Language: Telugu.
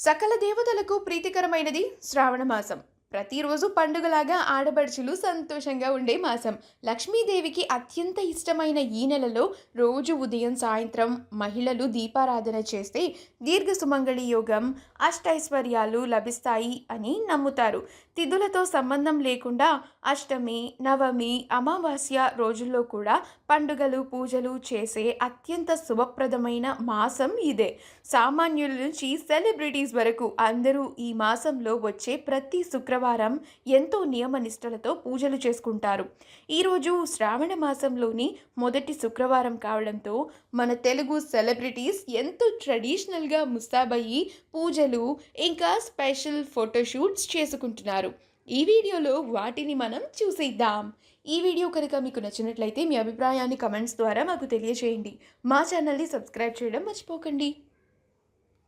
సకల దేవతలకు ప్రీతికరమైనది శ్రావణ మాసం. ప్రతిరోజు పండుగలాగా ఆడపడుచులు సంతోషంగా ఉండే మాసం. లక్ష్మీదేవికి అత్యంత ఇష్టమైన ఈ నెలలో రోజు ఉదయం సాయంత్రం మహిళలు దీపారాధన చేస్తే దీర్ఘ సుమంగళి యోగం, అష్టైశ్వర్యాలు లభిస్తాయి అని నమ్ముతారు. తిథులతో సంబంధం లేకుండా అష్టమి, నవమి, అమావాస్య రోజుల్లో కూడా పండుగలు పూజలు చేసే అత్యంత శుభప్రదమైన మాసం ఇదే. సామాన్యుల నుంచి సెలబ్రిటీస్ వరకు అందరూ ఈ మాసంలో వచ్చే ప్రతి శుక్రవారం ఎంతో నియమనిష్టలతో పూజలు చేసుకుంటారు. ఈరోజు శ్రావణ మాసంలోని మొదటి శుక్రవారం కావడంతో మన తెలుగు సెలబ్రిటీస్ ఎంతో ట్రెడిషనల్గా ముస్తాబయ్యి పూజలు ఇంకా స్పెషల్ ఫోటోషూట్స్ చేసుకుంటున్నారు. ఈ వీడియోలో వాటిని మనం చూసేద్దాం. ఈ వీడియో కనుక మీకు నచ్చినట్లయితే మీ అభిప్రాయాన్ని కమెంట్స్ ద్వారా మాకు తెలియజేయండి. మా ఛానల్ని సబ్స్క్రైబ్ చేయడం మర్చిపోకండి.